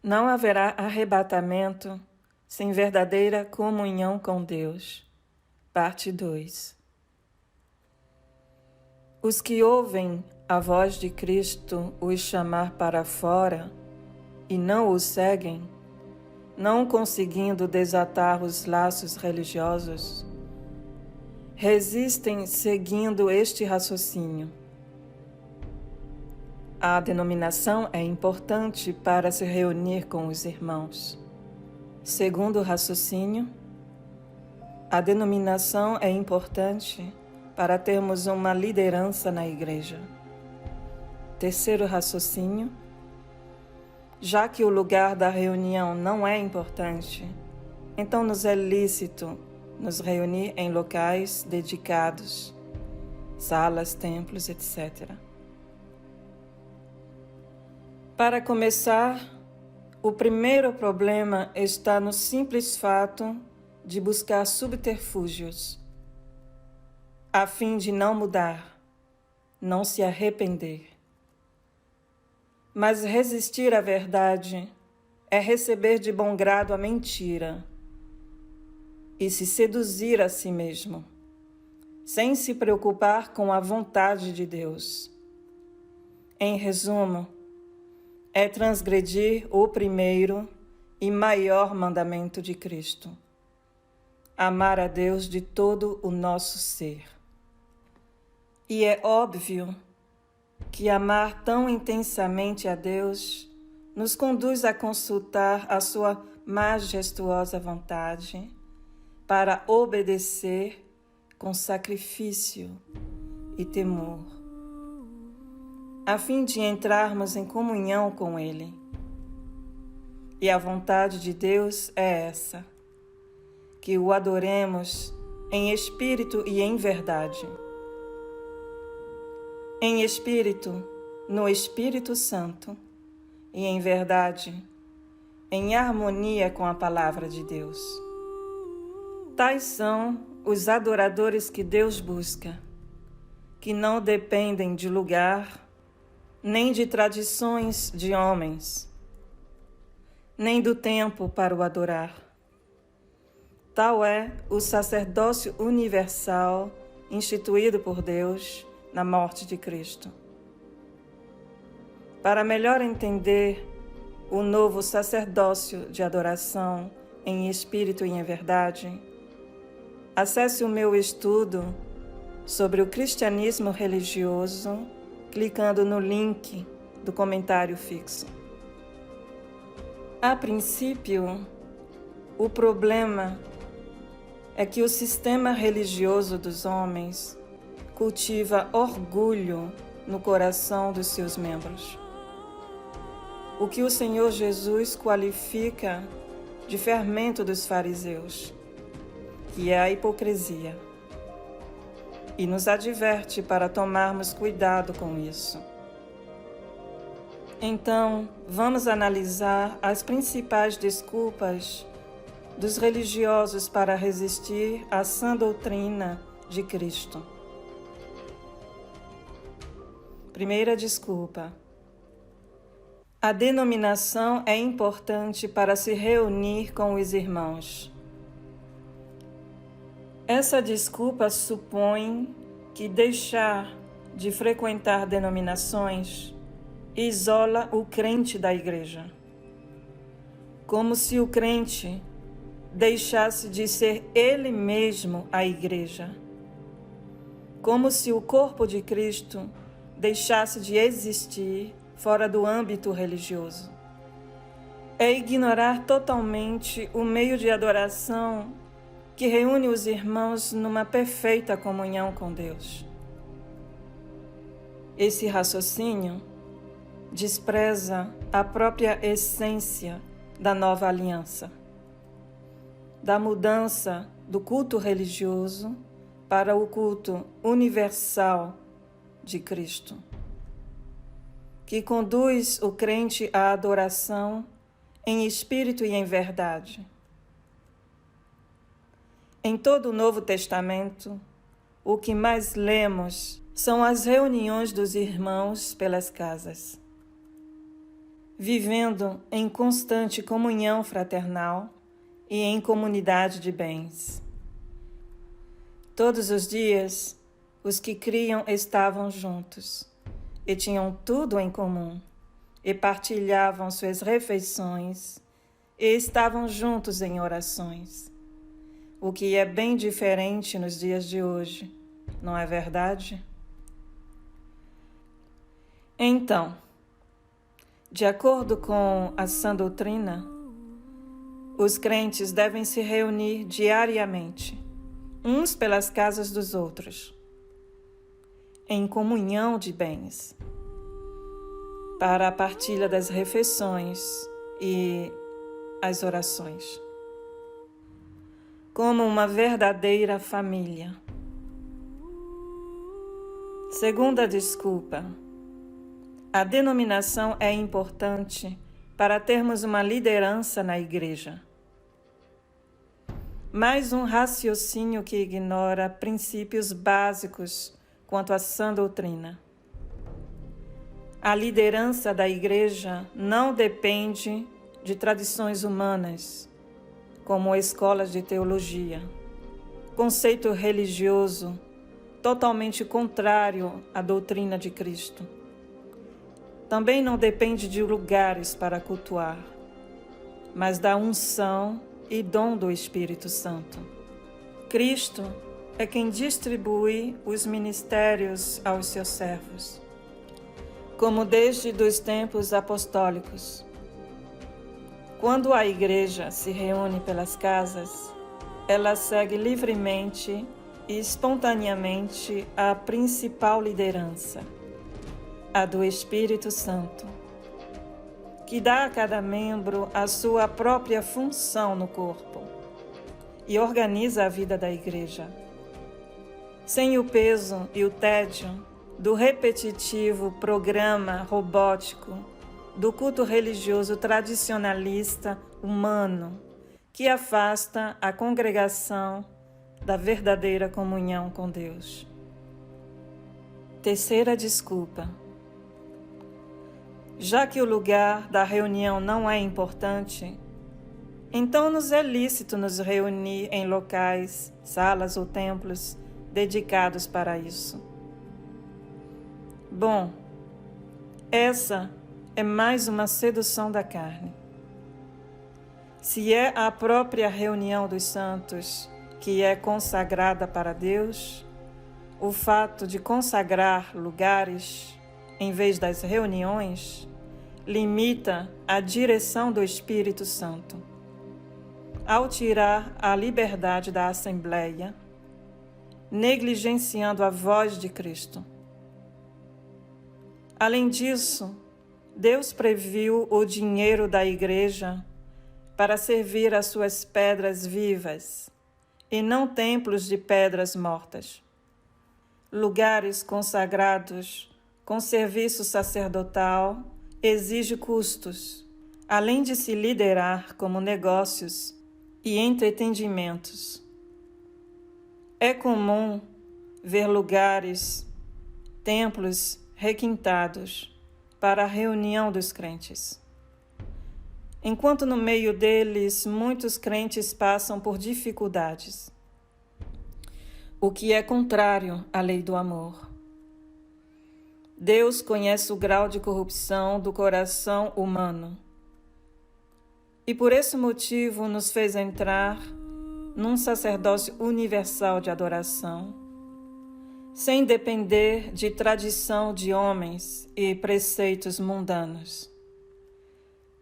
Não haverá arrebatamento sem verdadeira comunhão com Deus. Parte 2. Os que ouvem a voz de Cristo os chamar para fora e não o seguem, não conseguindo desatar os laços religiosos, resistem seguindo este raciocínio. A denominação é importante para se reunir com os irmãos. Segundo raciocínio, a denominação é importante para termos uma liderança na igreja. Terceiro raciocínio, já que o lugar da reunião não é importante, então nos é lícito nos reunir em locais dedicados, salas, templos, etc. Para começar, o primeiro problema está no simples fato de buscar subterfúgios, a fim de não mudar, não se arrepender. Mas resistir à verdade é receber de bom grado a mentira e se seduzir a si mesmo, sem se preocupar com a vontade de Deus. Em resumo, é transgredir o primeiro e maior mandamento de Cristo: amar a Deus de todo o nosso ser. E é óbvio que amar tão intensamente a Deus nos conduz a consultar a sua majestuosa vontade para obedecer com sacrifício e temor, a fim de entrarmos em comunhão com Ele. E a vontade de Deus é essa: que o adoremos em espírito e em verdade. Em espírito, no Espírito Santo, e em verdade, em harmonia com a palavra de Deus. Tais são os adoradores que Deus busca, que não dependem de lugar, nem de tradições de homens, nem do tempo para o adorar. Tal é o sacerdócio universal instituído por Deus na morte de Cristo. Para melhor entender o novo sacerdócio de adoração em espírito e em verdade, acesse o meu estudo sobre o cristianismo religioso clicando no link do comentário fixo. A princípio, o problema é que o sistema religioso dos homens cultiva orgulho no coração dos seus membros, o que o Senhor Jesus qualifica de fermento dos fariseus, que é a hipocrisia, e nos adverte para tomarmos cuidado com isso. Então, vamos analisar as principais desculpas dos religiosos para resistir à sã doutrina de Cristo. Primeira desculpa: a denominação é importante para se reunir com os irmãos. Essa desculpa supõe que deixar de frequentar denominações isola o crente da igreja, como se o crente deixasse de ser ele mesmo a igreja, como se o corpo de Cristo deixasse de existir fora do âmbito religioso. É ignorar totalmente o meio de adoração que reúne os irmãos numa perfeita comunhão com Deus. Esse raciocínio despreza a própria essência da nova aliança, da mudança do culto religioso para o culto universal de Cristo, que conduz o crente à adoração em espírito e em verdade. Em todo o Novo Testamento, o que mais lemos são as reuniões dos irmãos pelas casas. vivendo em constante comunhão fraternal e em comunidade de bens. Todos os dias, os que criam estavam juntos e tinham tudo em comum, e partilhavam suas refeições e estavam juntos em orações, o que é bem diferente nos dias de hoje, não é verdade? Então, de acordo com a sã doutrina, os crentes devem se reunir diariamente, uns pelas casas dos outros, em comunhão de bens, para a partilha das refeições e as orações, como uma verdadeira família. Segunda desculpa: a denominação é importante para termos uma liderança na igreja. Mais um raciocínio que ignora princípios básicos quanto à sã doutrina. A liderança da igreja não depende de tradições humanas, como escolas de teologia, conceito religioso totalmente contrário à doutrina de Cristo. Também não depende de lugares para cultuar, mas da unção e dom do Espírito Santo. Cristo é quem distribui os ministérios aos seus servos, como desde os tempos apostólicos. Quando a igreja se reúne pelas casas, ela segue livremente e espontaneamente a principal liderança, a do Espírito Santo, que dá a cada membro a sua própria função no corpo e organiza a vida da igreja, sem o peso e o tédio do repetitivo programa robótico do culto religioso tradicionalista humano, que afasta a congregação da verdadeira comunhão com Deus. Terceira desculpa: já que o lugar da reunião não é importante, então nos é lícito nos reunir em locais, salas ou templos dedicados para isso. Bom, essa é mais uma sedução da carne. Se é a própria reunião dos santos que é consagrada para Deus, o fato de consagrar lugares em vez das reuniões limita a direção do Espírito Santo, ao tirar a liberdade da Assembleia, negligenciando a voz de Cristo. Além disso, Deus previu o dinheiro da igreja para servir as suas pedras vivas e não templos de pedras mortas. Lugares consagrados com serviço sacerdotal exige custos, além de se liderar como negócios e entretenimentos. É comum ver lugares, templos requintados para a reunião dos crentes, enquanto no meio deles muitos crentes passam por dificuldades, o que é contrário à lei do amor. Deus conhece o grau de corrupção do coração humano e por esse motivo nos fez entrar num sacerdócio universal de adoração, sem depender de tradição de homens e preceitos mundanos.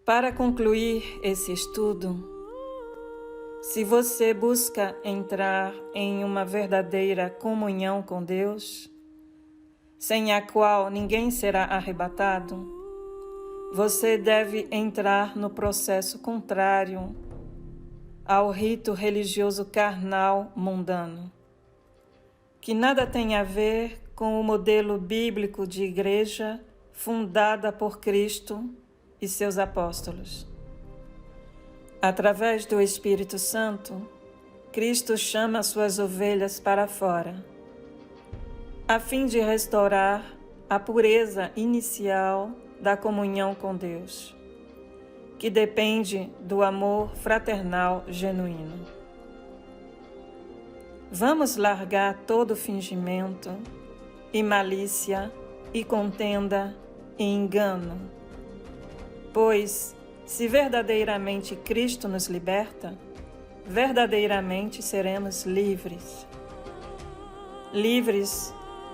Para concluir esse estudo, se você busca entrar em uma verdadeira comunhão com Deus, sem a qual ninguém será arrebatado, você deve entrar no processo contrário ao rito religioso carnal mundano, que nada tem a ver com o modelo bíblico de igreja fundada por Cristo e seus apóstolos. Através do Espírito Santo, Cristo chama suas ovelhas para fora, a fim de restaurar a pureza inicial da comunhão com Deus, que depende do amor fraternal genuíno. Vamos largar todo fingimento e malícia e contenda e engano, pois, se verdadeiramente Cristo nos liberta, verdadeiramente seremos livres. Livres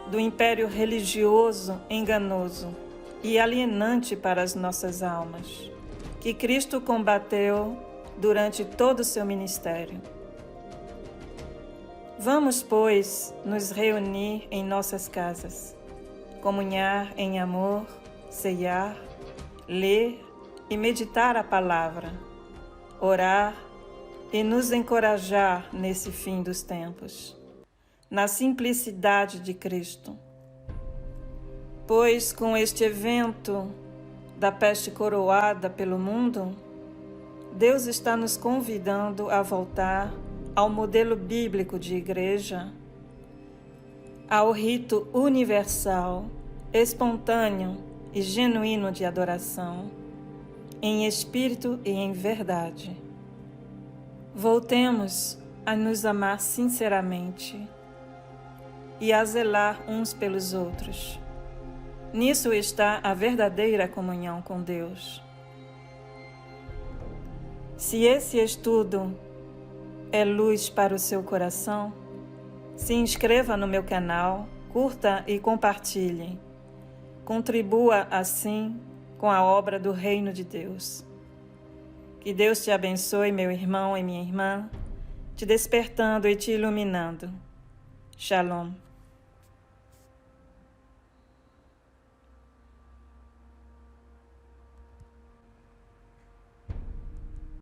do império religioso enganoso e alienante para as nossas almas, que Cristo combateu durante todo o seu ministério. Vamos, pois, nos reunir em nossas casas, comunhar em amor, ceiar, ler e meditar a palavra, orar e nos encorajar nesse fim dos tempos, na simplicidade de Cristo. Pois com este evento da peste coroada pelo mundo, Deus está nos convidando a voltar ao modelo bíblico de igreja, ao rito universal, espontâneo e genuíno de adoração, em espírito e em verdade. Voltemos a nos amar sinceramente e a zelar uns pelos outros. Nisso está a verdadeira comunhão com Deus. Se esse estudo é luz para o seu coração, se inscreva no meu canal, curta e compartilhe. Contribua assim com a obra do Reino de Deus. Que Deus te abençoe, meu irmão e minha irmã, te despertando e te iluminando. Shalom.